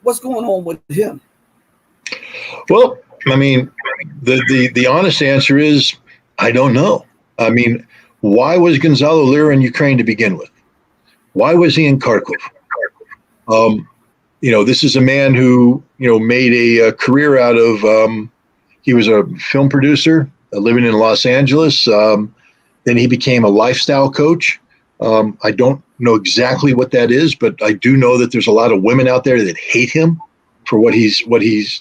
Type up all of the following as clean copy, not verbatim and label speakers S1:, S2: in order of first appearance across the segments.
S1: What's going on with him?
S2: Well, I mean, the honest answer is I don't know. I mean, why was Gonzalo Lira in Ukraine to begin with? Why was he in Kharkov? This is a man who, made a career out of, he was a film producer living in Los Angeles. Then he became a lifestyle coach. I don't know exactly what that is, but I do know that there's a lot of women out there that hate him for what he's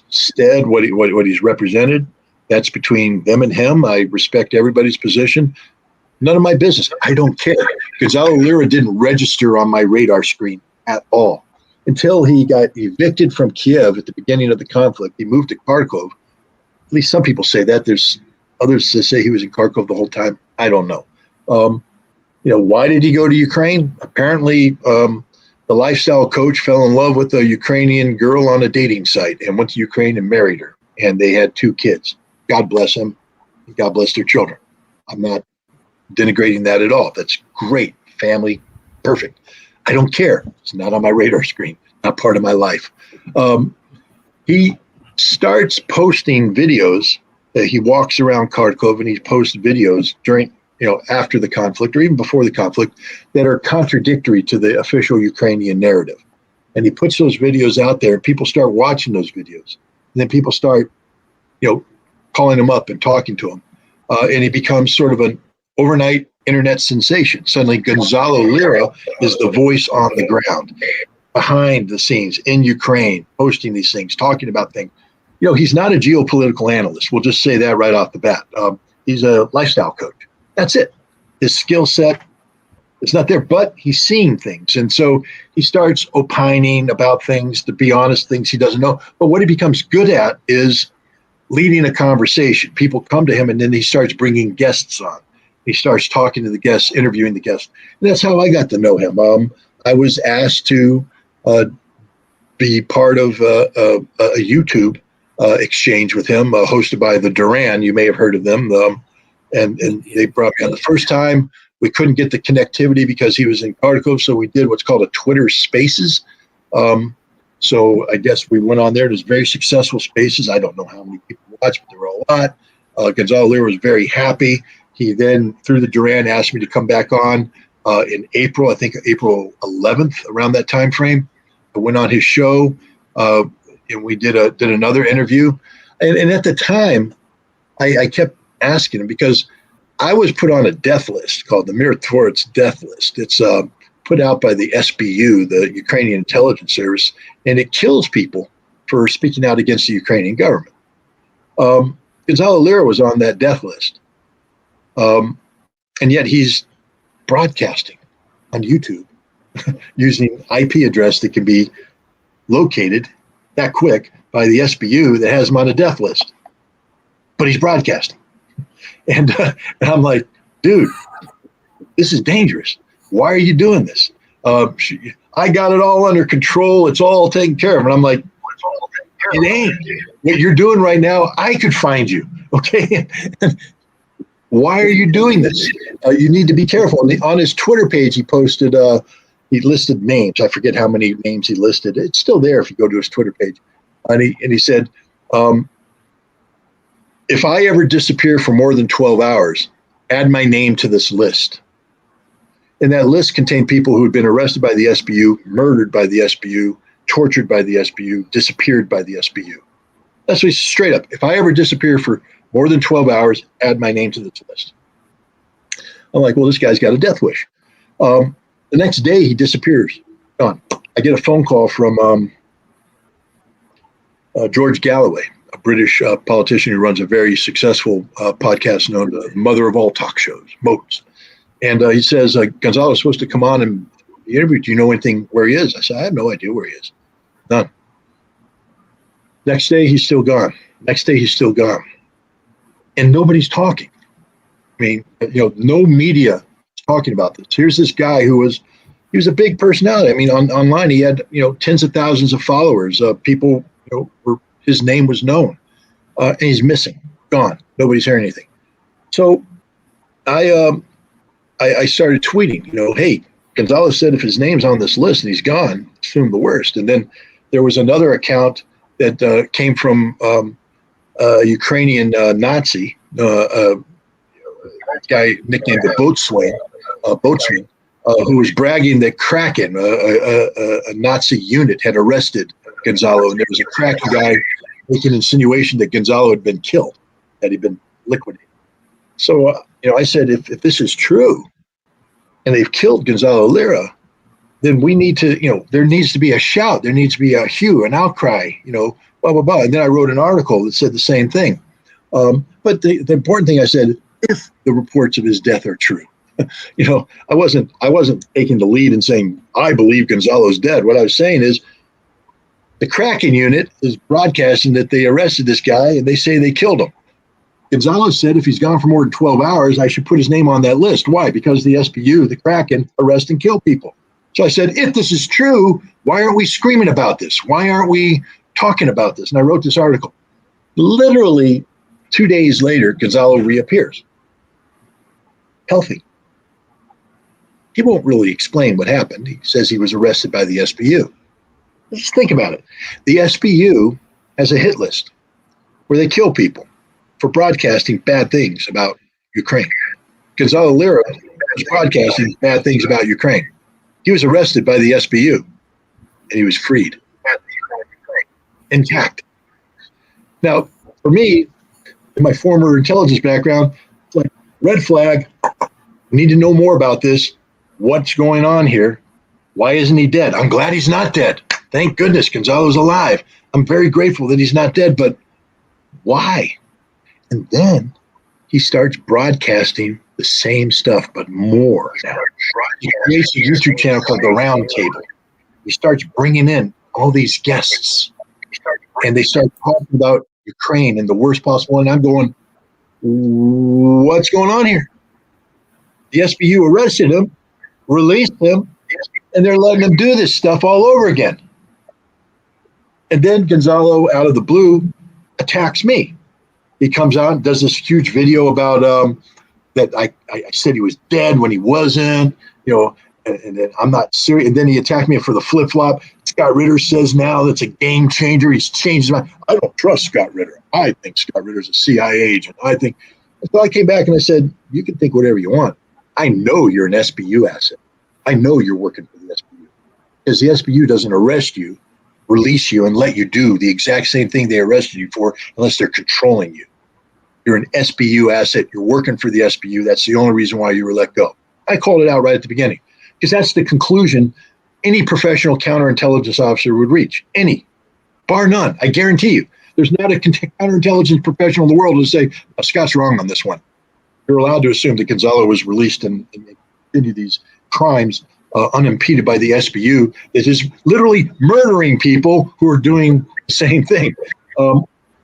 S2: said, what he's represented. That's between them and him. I respect everybody's position. None of my business. I don't care. Gonzalo Lira didn't register on my radar screen at all until he got evicted from Kiev at the beginning of the conflict. He moved to Kharkov. At least some people say that. There's others that say he was in Kharkov the whole time. I don't know. Why did he go to Ukraine? Apparently, the lifestyle coach fell in love with a Ukrainian girl on a dating site and went to Ukraine and married her. And they had 2 kids. God bless him. God bless their children. I'm not denigrating that at all. That's great. Family, perfect. I don't care. It's not on my radar screen. Not part of my life. He starts posting videos. He walks around Kharkov and he posts videos during, after the conflict or even before the conflict that are contradictory to the official Ukrainian narrative. And he puts those videos out there and people start watching those videos. And then people start, calling him up and talking to him. And he becomes sort of an overnight internet sensation. Suddenly Gonzalo Lira is the voice on the ground, behind the scenes in Ukraine, posting these things, talking about things. He's not a geopolitical analyst. We'll just say that right off the bat. He's a lifestyle coach. That's it. His skill set is not there, but he's seeing things. And so he starts opining about things, to be honest, things he doesn't know. But what he becomes good at is leading a conversation. People come to him and then he starts bringing guests on. He starts talking to the guests, interviewing the guests. And that's how I got to know him. I was asked to be part of a YouTube exchange with him, hosted by the Duran. You may have heard of them. And they brought me on the first time. We couldn't get the connectivity because he was in Kharkov, so we did what's called a Twitter Spaces. So I guess we went on there. There's very successful Spaces. I don't know how many people watched, but there were a lot. Gonzalo Lira was very happy. He then, through the Duran, asked me to come back on in April, I think April 11th, around that time frame. I went on his show, and we did another interview. And at the time, I kept asking him because I was put on a death list called the Mirotvorets death list. It's put out by the SBU, the Ukrainian Intelligence Service, and it kills people for speaking out against the Ukrainian government. Gonzalo Lira was on that death list. And yet he's broadcasting on YouTube using IP address that can be located that quick by the SBU that has him on a death list. But he's broadcasting. And I'm like, dude, this is dangerous. Why are you doing this? I got it all under control. It's all taken care of. And I'm like, it ain't. What you're doing right now, I could find you. Okay. Why are you doing this? You need to be careful. On his Twitter page, he posted, he listed names. I forget how many names he listed. It's still there if you go to his Twitter page. And he said, if I ever disappear for more than 12 hours, add my name to this list. And that list contained people who had been arrested by the SBU, murdered by the SBU, tortured by the SBU, disappeared by the SBU. That's what straight up. If I ever disappear for more than 12 hours, add my name to this list. I'm like, well, this guy's got a death wish. The next day, he disappears. Gone. I get a phone call from George Galloway, a British politician who runs a very successful podcast known as Mother of All Talk Shows, Moats. And he says, Gonzalo's supposed to come on and interview. Do you know anything where he is? I said, I have no idea where he is. None. Next day, he's still gone. Next day, he's still gone. And nobody's talking. I mean, no media is talking about this. Here's this guy he was a big personality. I mean, online, he had, tens of thousands of followers. People, his name was known. And he's missing, gone. Nobody's hearing anything. So I started tweeting, hey, Gonzalo said if his name's on this list and he's gone, assume the worst. And then there was another account that came from a Ukrainian Nazi, guy nicknamed the boatswain, who was bragging that Kraken, a Nazi unit, had arrested Gonzalo, and there was a Kraken guy making insinuation that Gonzalo had been killed, that he'd been liquidated. So, I said, if this is true, and they've killed Gonzalo Lira, then we need to, there needs to be a shout, there needs to be a hue, an outcry, blah, blah, blah. And then I wrote an article that said the same thing. But the important thing I said, if the reports of his death are true, I wasn't taking the lead and saying, I believe Gonzalo's dead. What I was saying is the Kraken unit is broadcasting that they arrested this guy and they say they killed him. Gonzalo said if he's gone for more than 12 hours, I should put his name on that list. Why? Because the SBU, the Kraken, arrest and kill people. So I said, if this is true, why aren't we screaming about this? Why aren't we talking about this? And I wrote this article. Literally 2 days later, Gonzalo reappears, healthy. He won't really explain what happened. He says he was arrested by the SBU. Just think about it. The SBU has a hit list where they kill people for broadcasting bad things about Ukraine. Gonzalo Lira was broadcasting bad things about Ukraine. He was arrested by the SBU, and he was freed, intact. Now, for me, in my former intelligence background, it's like, red flag, we need to know more about this. What's going on here? Why isn't he dead? I'm glad he's not dead. Thank goodness Gonzalo's alive. I'm very grateful that he's not dead, but why? And then he starts broadcasting the same stuff, but more. He creates a YouTube channel called The Round Table. He starts bringing in all these guests, and they start talking about Ukraine in the worst possible. And I'm going, what's going on here? The SBU arrested him, released him, and they're letting him do this stuff all over again. And then Gonzalo, out of the blue, attacks me. He comes out and does this huge video about that I said he was dead when he wasn't, and then I'm not serious. And then he attacked me for the flip-flop. Scott Ritter says now that's a game changer. He's changed his mind. I don't trust Scott Ritter. I think Scott Ritter's a CIA agent. So I came back and I said, you can think whatever you want. I know you're an SBU asset. I know you're working for the SBU. Because the SBU doesn't arrest you, release you, and let you do the exact same thing they arrested you for unless they're controlling you. You're an SBU asset. You're working for the SBU. That's the only reason why you were let go. I called it out right at the beginning because that's the conclusion any professional counterintelligence officer would reach. Any, bar none. I guarantee you. There's not a counterintelligence professional in the world who would say, oh, Scott's wrong on this one. You're allowed to assume that Gonzalo was released and continue these crimes unimpeded by the SBU that is literally murdering people who are doing the same thing.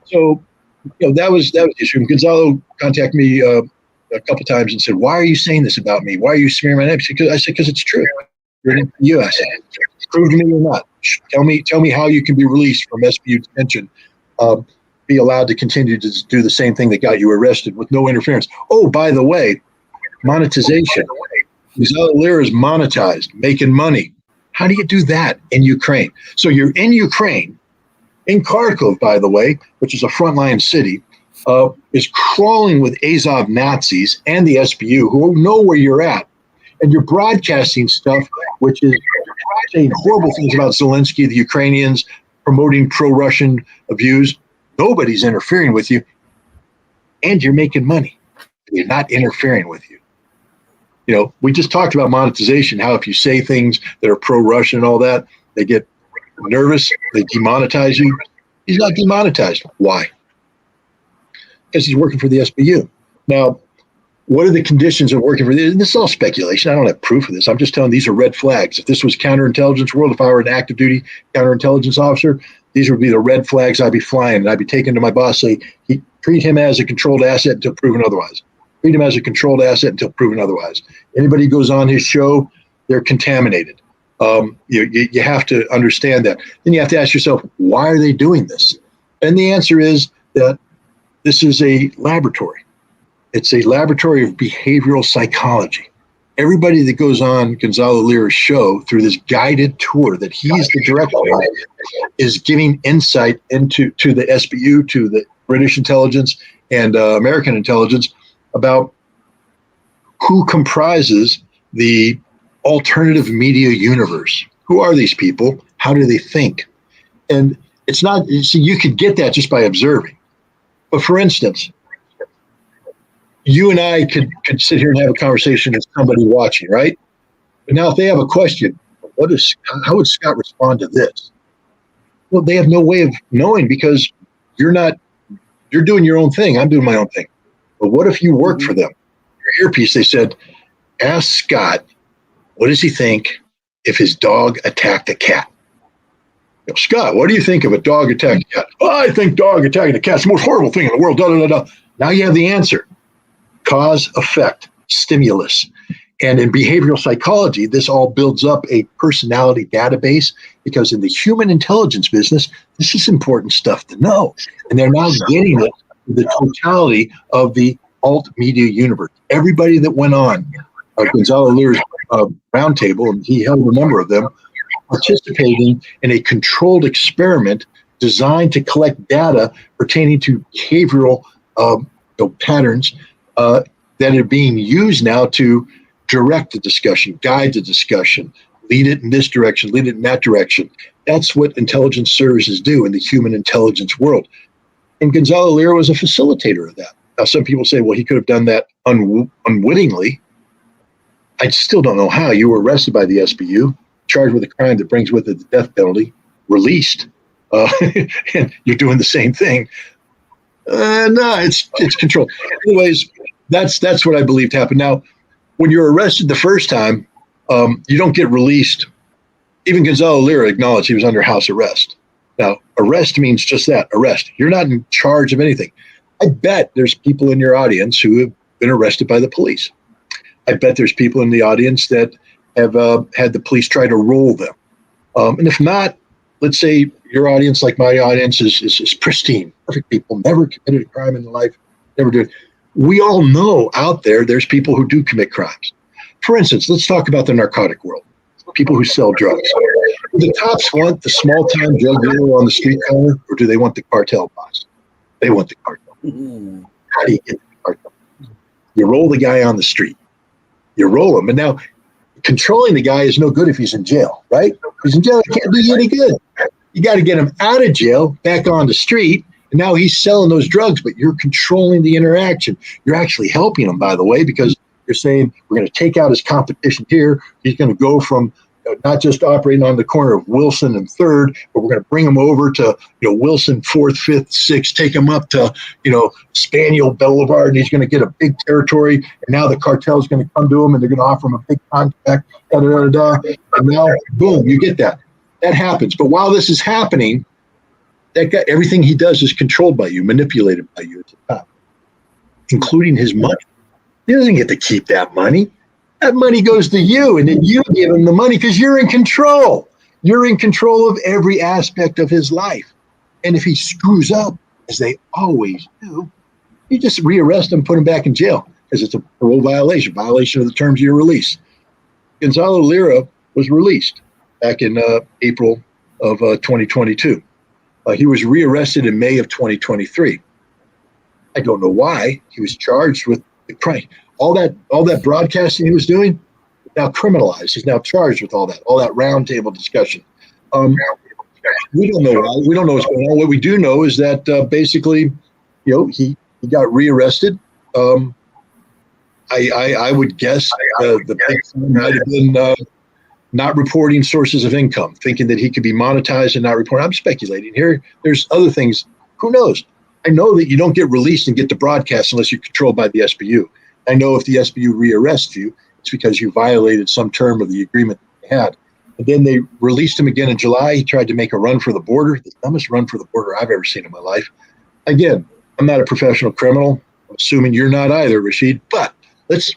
S2: So that was the issue. And Gonzalo contacted me a couple times and said, why are you saying this about me? Why are you smearing my name? I said, because it's true. You're in the U.S. Prove to me you're not. Tell me how you can be released from SBU detention, be allowed to continue to do the same thing that got you arrested with no interference. Oh, by the way, monetization. Gonzalo Lira is monetized, making money. How do you do that in Ukraine? So you're in Ukraine, in Kharkov, by the way, which is a frontline city, is crawling with Azov Nazis and the SBU who know where you're at. And you're broadcasting stuff, which is saying horrible things about Zelensky, the Ukrainians, promoting pro-Russian views. Nobody's interfering with you. And you're making money. They're not interfering with you. We just talked about monetization, how if you say things that are pro-Russian and all that, they get nervous, they demonetize you. He's not demonetized. Why? Because he's working for the SBU. Now, what are the conditions of working for this? This is all speculation. I don't have proof of this. I'm just telling these are red flags. If this was counterintelligence world, if I were an active duty counterintelligence officer, these would be the red flags I'd be flying. And I'd be taking to my boss, say, treat him as a controlled asset until proven otherwise. Treat him as a controlled asset until proven otherwise. Anybody who goes on his show, they're contaminated. You have to understand that. Then you have to ask yourself, why are they doing this? And the answer is that this is a laboratory. It's a laboratory of behavioral psychology. everybody that goes on Gonzalo Lira's show through this guided tour that he's the director of is giving insight into the SBU, to the British intelligence and American intelligence about who comprises the alternative media universe. Who are these people? How do they think? And it's not, you see, you could get that just by observing. But for instance, you and I could sit here and have a conversation with somebody watching, right? But now if they have a question, how would Scott respond to this? Well, they have no way of knowing because you're doing your own thing. I'm doing my own thing. But what if you worked for them? Your earpiece, they said, ask Scott, what does he think if his dog attacked a cat? You know, Scott, what do you think of a dog attacking a cat? Oh, I think dog attacking a cat's the most horrible thing in the world. Da, da, da, da. Now you have the answer. Cause, effect, stimulus. And in behavioral psychology, this all builds up a personality database because in the human intelligence business, this is important stuff to know. And they're now getting it to the totality of the alt media universe. Everybody that went on Gonzalo Lira's roundtable, and he held a number of them, participating in a controlled experiment designed to collect data pertaining to behavioral patterns that are being used now to direct the discussion, guide the discussion, lead it in this direction, lead it in that direction. That's what intelligence services do in the human intelligence world. And Gonzalo Lira was a facilitator of that. Now, some people say, well, he could have done that unwittingly. I still don't know how. You were arrested by the SBU, charged with a crime that brings with it the death penalty, released, and you're doing the same thing. No, it's controlled. Anyways, that's what I believed happened. Now, when you're arrested the first time, you don't get released. Even Gonzalo Lira acknowledged he was under house arrest. Now, arrest means just that, arrest. You're not in charge of anything. I bet there's people in your audience who have been arrested by the police. I bet there's people in the audience that have had the police try to roll them. And if not, let's say your audience, like my audience, is pristine, perfect people, never committed a crime in their life, never did. We all know out there's people who do commit crimes. For instance, let's talk about the narcotic world, people who sell drugs. Do the cops want the small-time drug dealer on the street corner, or do they want the cartel boss? They want the cartel. How do you get the cartel? You roll the guy on the street. You roll him. And now controlling the guy is no good if he's in jail, right? If he's in jail, it can't do you any good. You got to get him out of jail, back on the street, and now he's selling those drugs, but you're controlling the interaction. You're actually helping him, by the way, because you're saying we're going to take out his competition here. He's going to go from not just operating on the corner of Wilson and 3rd, but we're going to bring him over to Wilson 4th, 5th, 6th, take him up to Spaniel Boulevard, and he's going to get a big territory. And now the cartel is going to come to him, and they're going to offer him a big contract. Da, da, da, da. And now, boom, you get that. That happens. But while this is happening, that guy, everything he does is controlled by you, manipulated by you at the top, including his money. He doesn't get to keep that money. That money goes to you, and then you give him the money because you're in control. You're in control of every aspect of his life. And if he screws up, as they always do, you just rearrest him, put him back in jail because it's a parole violation of the terms of your release. Gonzalo Lira was released back in April of 2022. He was rearrested in May of 2023. I don't know why. He was charged with the crime. All that broadcasting he was doing, now criminalized. He's now charged with all that roundtable discussion. We don't know why. We don't know what's going on. What we do know is that basically, he got rearrested. I would guess the big thing might have been not reporting sources of income, thinking that he could be monetized and not reporting. I'm speculating here. There's other things. Who knows? I know that you don't get released and get to broadcast unless you're controlled by the SBU. I know if the SBU rearrests you, it's because you violated some term of the agreement they had. And then they released him again in July. He tried to make a run for the border, the dumbest run for the border I've ever seen in my life. Again, I'm not a professional criminal. I'm assuming you're not either, Rashid. But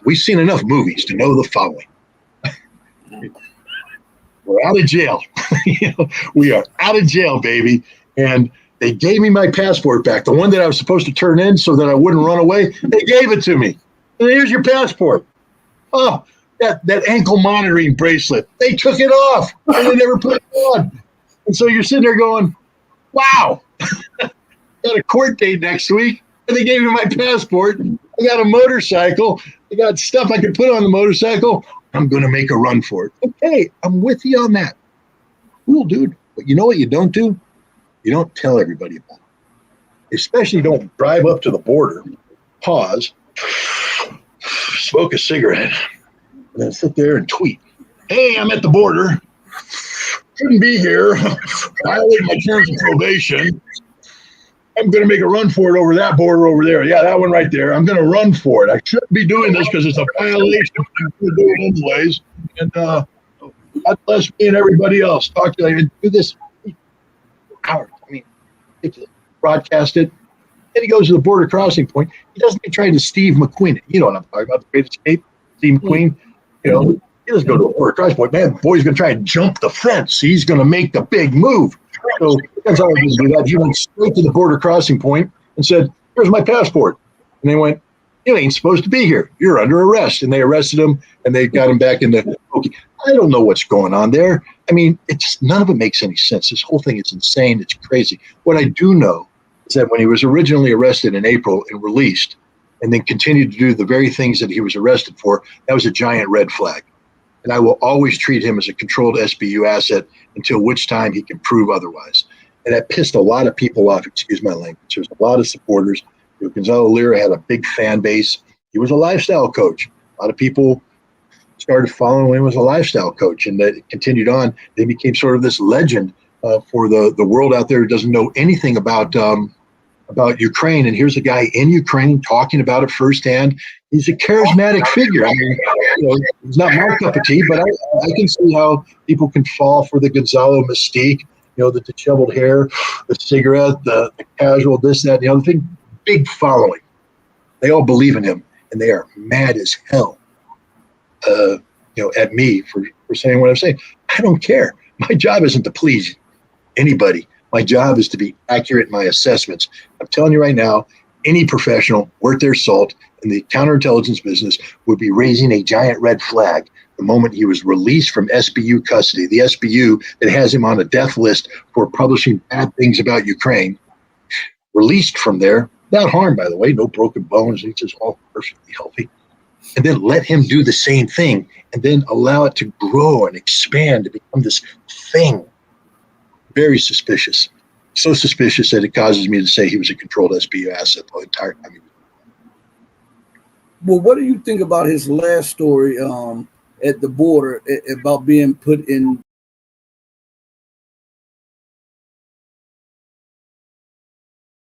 S2: we've seen enough movies to know the following. We're out of jail. We are out of jail, baby. And they gave me my passport back, the one that I was supposed to turn in so that I wouldn't run away. They gave it to me. And here's your passport. Oh, that ankle monitoring bracelet. They took it off and they never put it on. And so you're sitting there going, wow, got a court date next week. And they gave me my passport. I got a motorcycle. I got stuff I could put on the motorcycle. I'm going to make a run for it. Okay, I'm with you on that. Cool, dude. But you know what you don't do? You don't tell everybody about it. Especially don't drive up to the border, pause, smoke a cigarette, and then sit there and tweet. Hey, I'm at the border. Shouldn't be here. Violate my terms of probation. I'm going to make a run for it over that border over there. Yeah, that one right there. I'm going to run for it. I shouldn't be doing this because it's a violation. I'm going to do it anyways. And God bless me and everybody else. Talk to you and do this hours. I mean, broadcast it. Then he goes to the border crossing point. He doesn't try to Steve McQueen it. You know what I'm talking about, the Great Escape, Steve McQueen. You know, he doesn't go to the border crossing point. Man, the boy's going to try and jump the fence. He's going to make the big move. So that's all he didn't do that. He went straight to the border crossing point and said, here's my passport. And they went, you ain't supposed to be here. You're under arrest. And they arrested him and they got him back in the, okay. I don't know what's going on there. I mean, it's none of it makes any sense. This whole thing is insane. It's crazy. What I do know is that when he was originally arrested in April and released and then continued to do the very things that he was arrested for, that was a giant red flag. And I will always treat him as a controlled SBU asset until which time he can prove otherwise. And that pissed a lot of people off, excuse my language. There's a lot of supporters. Gonzalo Lira had a big fan base. He was a lifestyle coach. A lot of people started following him as a lifestyle coach, and that continued on. They became sort of this legend for the world out there who doesn't know anything about Ukraine. And here's a guy in Ukraine talking about it firsthand. He's a charismatic figure. I mean, you know, he's not my cup of tea, but I can see how people can fall for the Gonzalo mystique. You know, the disheveled hair, the cigarette, the casual, this, that, and the other thing. Big following. They all believe in him, and they are mad as hell. You know, at me for saying what I'm saying. I don't care. My job isn't to please anybody. My job is to be accurate in my assessments. I'm telling you right now, any professional worth their salt in the counterintelligence business would be raising a giant red flag the moment he was released from SBU custody, the SBU that has him on a death list for publishing bad things about Ukraine. Released from there, without harm, by the way, no broken bones. He's just all perfectly healthy. And then let him do the same thing and then allow it to grow and expand to become this thing. Very suspicious. So suspicious that it causes me to say he was a controlled SBU asset the entire time.
S1: Well, what do you think about his last story at the border about being put in